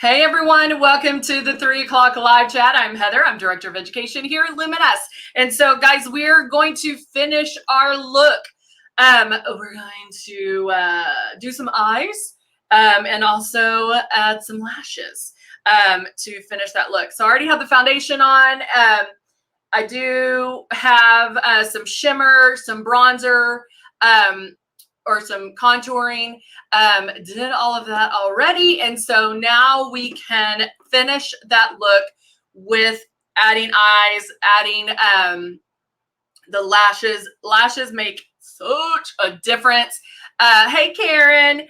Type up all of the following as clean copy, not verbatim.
Hey everyone, welcome to the 3 o'clock live chat. I'm Heather, I'm Director of Education here at Luminess. And so guys, we're going to finish our look. We're going to do some eyes and also add some lashes to finish that look. So I already have the foundation on. I do have some shimmer, some bronzer, or some contouring. Did all of that already. And so now we can finish that look with adding eyes, adding the lashes. Lashes make such a difference. Hey, Karen.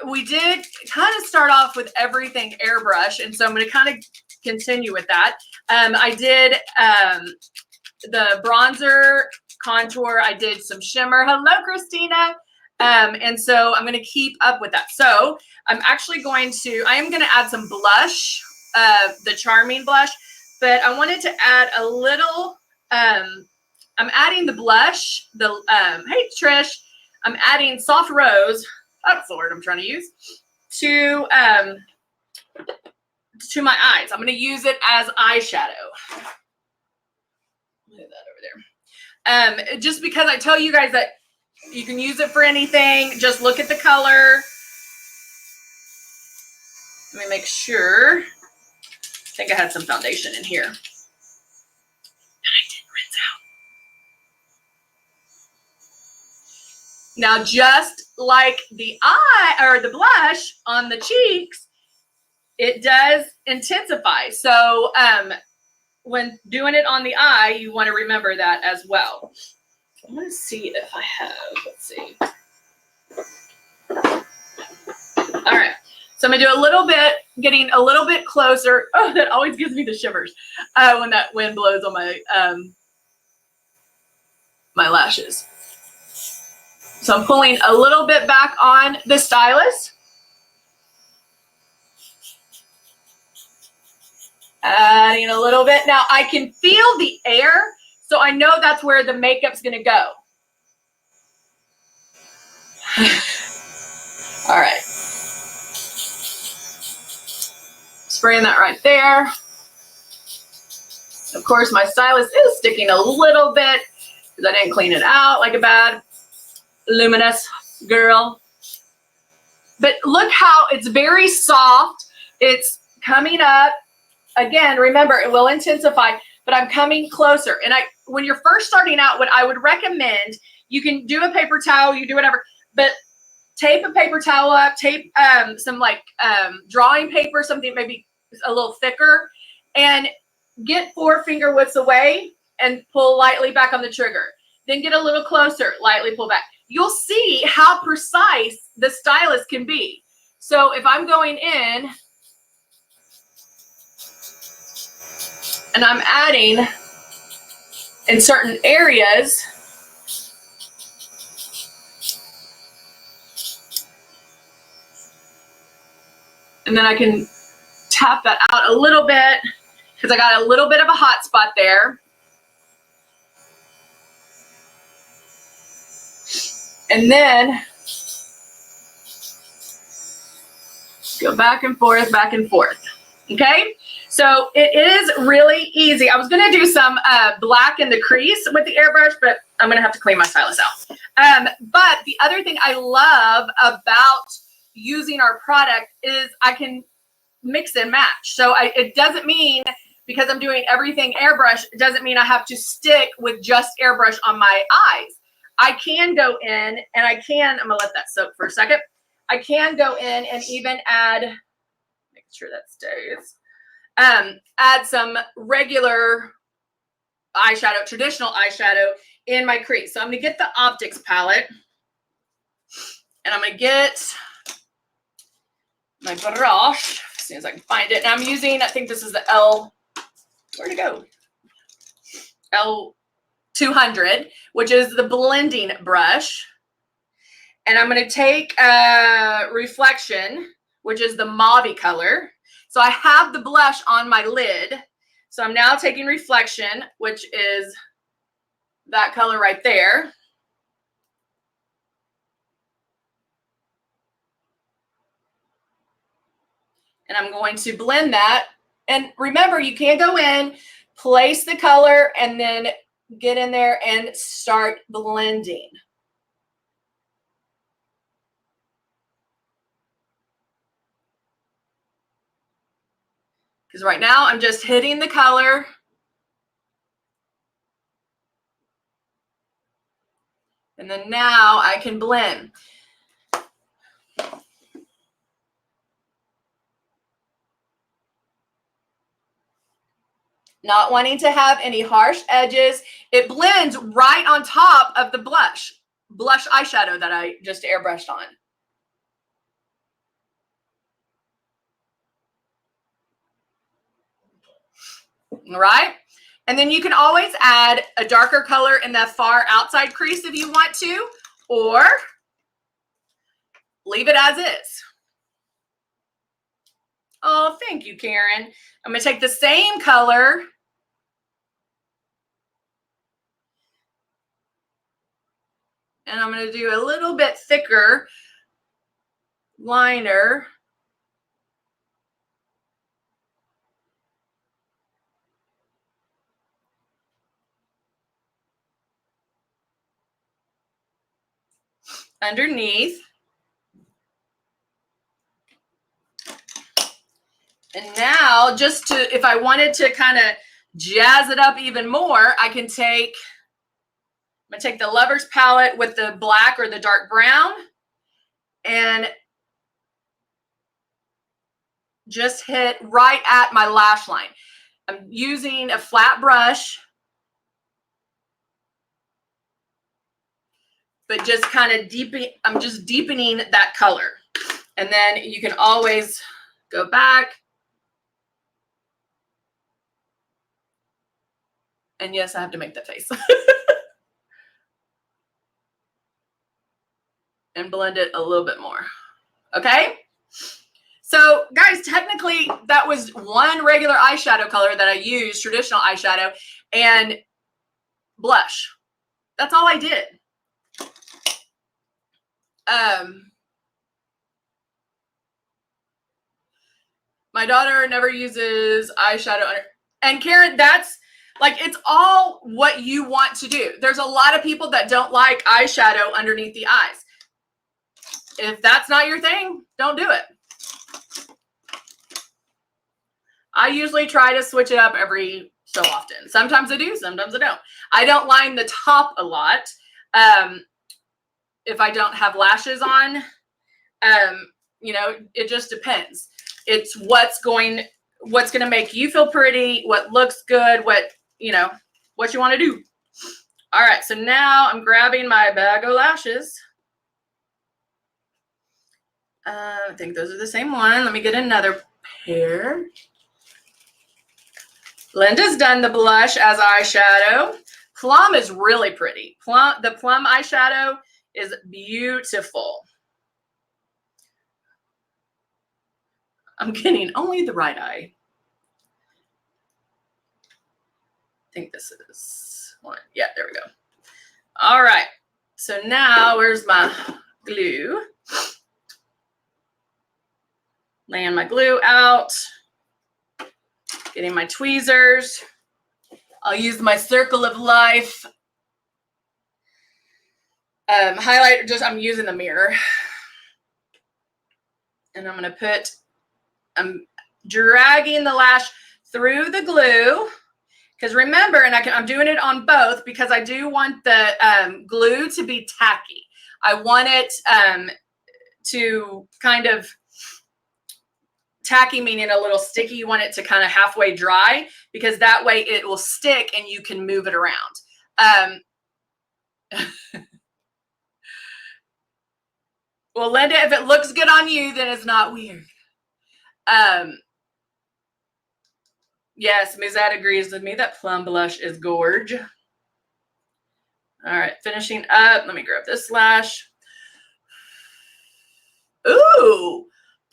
We did kind of start off with everything airbrush. And so I'm going to kind of continue with that. I did the bronzer, contour. I did some shimmer. Hello, Christina. And so I'm going to keep up with that. So I'm actually I am going to add some blush, the Charming blush, but I wanted to add a little, I'm adding the blush, hey Trish, I'm adding Soft Rose, that's the word I'm trying to use, to my eyes. I'm going to use it as eyeshadow. Move that over there. Just because I tell you guys that you can use it for anything. Just look at the color. Let me make sure. I think I had some foundation in here. And I didn't rinse out. Now, just like the eye or the blush on the cheeks, it does intensify. So when doing it on the eye, you want to remember that as well. I want to see if I have, let's see. All right, so I'm gonna do a little bit, getting a little bit closer. Oh, that always gives me the shivers when that wind blows on my my lashes. So I'm pulling a little bit back on the stylus. Adding a little bit. Now I can feel the air, so I know that's where the makeup's gonna go. All right. Spraying that right there. Of course, my stylus is sticking a little bit because I didn't clean it out like a bad Luminous girl. But look how it's very soft. It's coming up. Again, remember, it will intensify, but I'm coming closer. And when you're first starting out, what I would recommend, you can do a paper towel, you do whatever, but tape a paper towel up, tape some drawing paper, something maybe a little thicker, and get 4 finger widths away and pull lightly back on the trigger. Then get a little closer, lightly pull back. You'll see how precise the stylus can be. So if I'm going in and I'm adding in certain areas, and then I can tap that out a little bit because I got a little bit of a hot spot there. And then go back and forth, back and forth. Okay? So it is really easy. I was going to do some black in the crease with the airbrush, but I'm going to have to clean my stylus out. But the other thing I love about using our product is I can mix and match. So it doesn't mean because I'm doing everything airbrush, it doesn't mean I have to stick with just airbrush on my eyes. I can go in and I'm going to let that soak for a second. I can go in and even add, make sure that stays, add some regular eyeshadow, traditional eyeshadow in my crease. So I'm going to get the Optics palette and I'm going to get my brush as soon as I can find it. And I'm using, I think this is the where'd it go? L200, which is the blending brush. And I'm going to take Reflection, which is the mauve color. So I have the blush on my lid. So I'm now taking Reflection, which is that color right there. And I'm going to blend that. And remember, you can't go in, place the color, and then get in there and start blending. Because right now I'm just hitting the color. And then now I can blend. Not wanting to have any harsh edges. It blends right on top of the blush eyeshadow that I just airbrushed on. All right. And then you can always add a darker color in that far outside crease if you want to, or leave it as is. Oh, thank you, Karen. I'm going to take the same color and I'm going to do a little bit thicker liner. Underneath. And now, just to, if I wanted to kind of jazz it up even more, I can take, I'm going to take the Lover's palette with the black or the dark brown and just hit right at my lash line. I'm using a flat brush, but just kind of I'm just deepening that color. And then you can always go back. And yes, I have to make that face. And blend it a little bit more. Okay? So guys, technically that was one regular eyeshadow color that I used, traditional eyeshadow, and blush. That's all I did. My daughter never uses eyeshadow. And Karen, that's like, it's all what you want to do. There's a lot of people that don't like eyeshadow underneath the eyes. If that's not your thing, don't do it. I usually try to switch it up every so often. Sometimes I do, sometimes I don't. I don't line the top a lot. If I don't have lashes on, you know, it just depends. It's what's going to make you feel pretty, what looks good, what, you know, what you want to do. All right, so now I'm grabbing my bag of lashes. I think those are the same one. Let me get another pair. Linda's done the blush as eyeshadow. Plum is really pretty. The plum eyeshadow is beautiful. I'm getting only the right eye. I think this is one. Yeah, there we go. All right. So now where's my glue? Laying my glue out. Getting my tweezers. I'll use my Circle of Life highlighter. I'm using the mirror. And I'm going to put, I'm dragging the lash through the glue. Because remember, and I'm doing it on both because I do want the glue to be tacky. I want it to kind of, tacky meaning a little sticky. You want it to kind of halfway dry because that way it will stick and you can move it around. Well, Linda, if it looks good on you, then it's not weird. Yes, Mizette agrees with me that plum blush is gorge. All right, finishing up. Let me grab this lash. Ooh,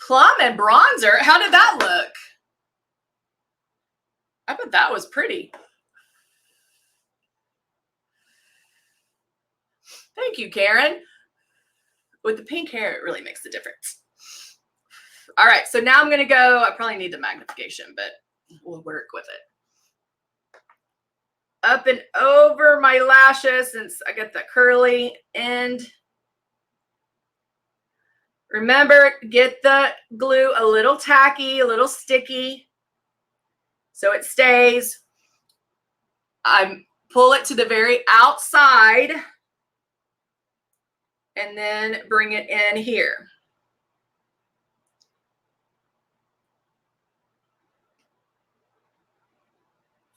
plum and bronzer. How did that look? I bet that was pretty. Thank you, Karen. With the pink hair, it really makes a difference. All right, so now I'm going to go, I probably need the magnification, but we'll work with it. Up and over my lashes since I got the curly end. Remember, get the glue a little tacky, a little sticky so it stays. I pull it to the very outside and then bring it in here.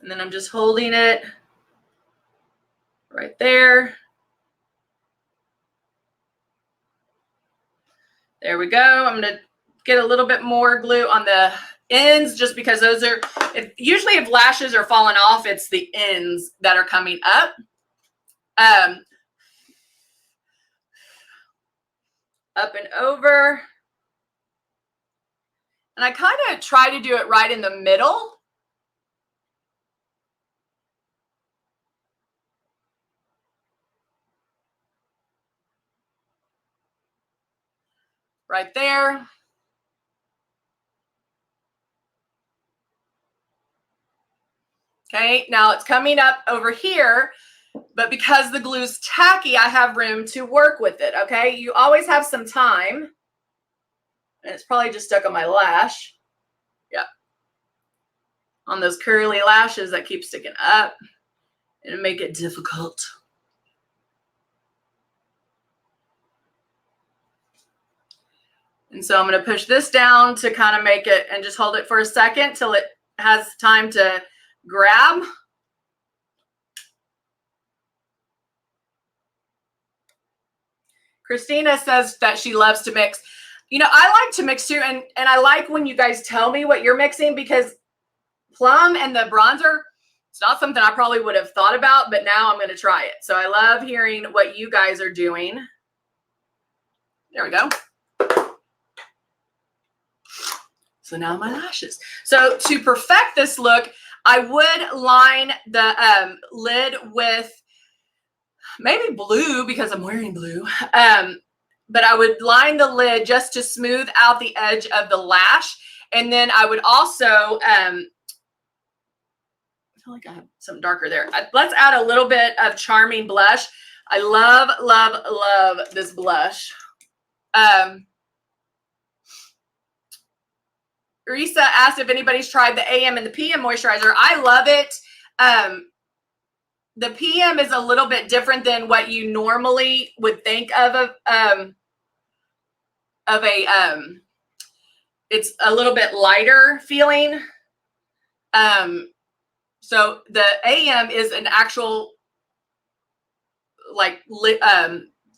And then I'm just holding it right there. There we go. I'm going to get a little bit more glue on the ends just because those are, usually if lashes are falling off, it's the ends that are coming up. Up and over. And I kind of try to do it right in the middle. Right there. Okay, now it's coming up over here, but because the glue's tacky, I have room to work with it, okay? You always have some time. And it's probably just stuck on my lash. Yeah. On those curly lashes that keep sticking up and make it difficult. And so I'm going to push this down to kind of make it and just hold it for a second till it has time to grab. Christina says that she loves to mix. You know, I like to mix too, and I like when you guys tell me what you're mixing because plum and the bronzer, it's not something I probably would have thought about, but now I'm going to try it. So I love hearing what you guys are doing. There we go. So now my lashes. So to perfect this look, I would line the lid with maybe blue because I'm wearing blue. But I would line the lid just to smooth out the edge of the lash. And then I would also, I feel like I have something darker there. Let's add a little bit of Charming blush. I love, love, love this blush. Risa asked if anybody's tried the AM and the PM moisturizer. I love it. The PM is a little bit different than what you normally would think of it's a little bit lighter feeling. So the AM is an actual like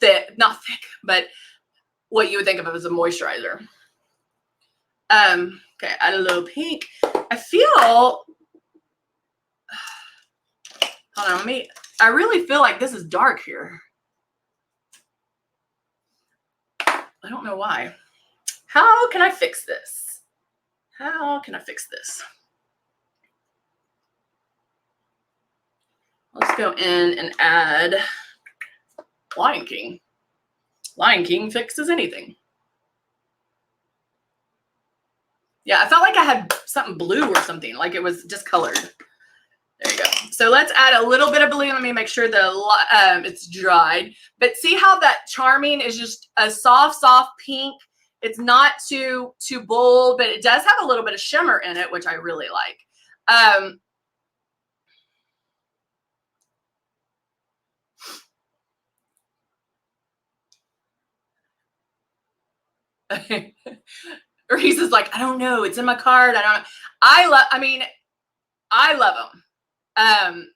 thick, not thick, but what you would think of as a moisturizer. Okay, add a little pink. I feel, hold on, I really feel like this is dark here. I don't know why. How can I fix this? How can I fix this? Let's go in and add Lion King. Lion King fixes anything. Yeah, I felt like I had something blue or something, like it was discolored. There you go. So let's add a little bit of blue. Let me make sure it's dried. But see how that Charming is just a soft, soft pink. It's not too bold, but it does have a little bit of shimmer in it, which I really like. Reese is like, I don't know. It's in my card. I love them. And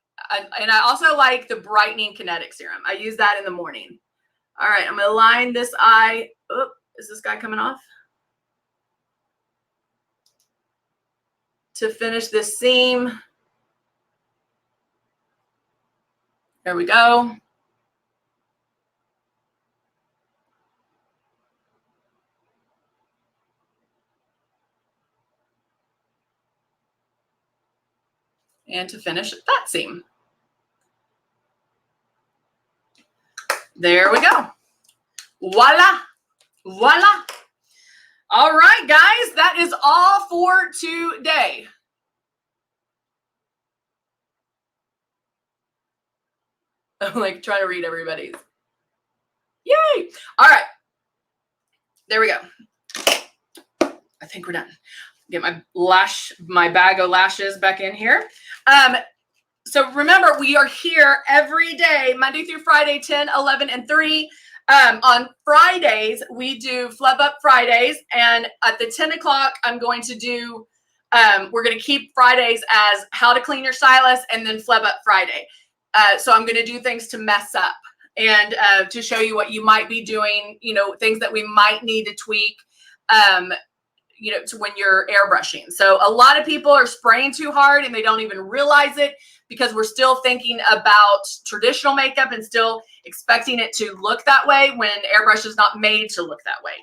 I also like the brightening kinetic serum. I use that in the morning. All right, I'm gonna line this eye. Oh, is this guy coming off? To finish this seam. There we go. And to finish that seam. There we go. Voila. Voila. All right, guys, that is all for today. I'm like trying to read everybody's. Yay. All right. There we go. I think we're done. Get my bag of lashes back in here. So remember, we are here every day, Monday through Friday, 10, 11, and 3. On Fridays, we do Flub Up Fridays. And at the 10 o'clock, I'm going to do, we're going to keep Fridays as How to Clean Your Stylus and then Flub Up Friday. So I'm going to do things to mess up and to show you what you might be doing, things that we might need to tweak. To when you're airbrushing. So a lot of people are spraying too hard and they don't even realize it because we're still thinking about traditional makeup and still expecting it to look that way when airbrush is not made to look that way.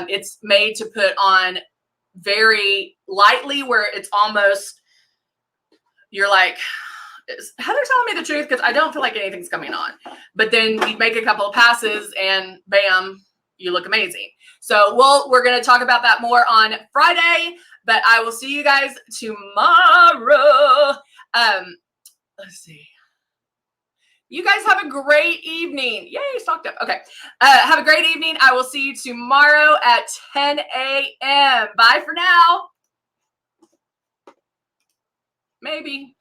It's made to put on very lightly where it's almost, you're like, is Heather telling me the truth? Because I don't feel like anything's coming on. But then you make a couple of passes and bam, you look amazing. So we're going to talk about that more on Friday, but I will see you guys tomorrow. Let's see. You guys have a great evening. Yay, stocked up. Okay. Have a great evening. I will see you tomorrow at 10 a.m. Bye for now. Maybe.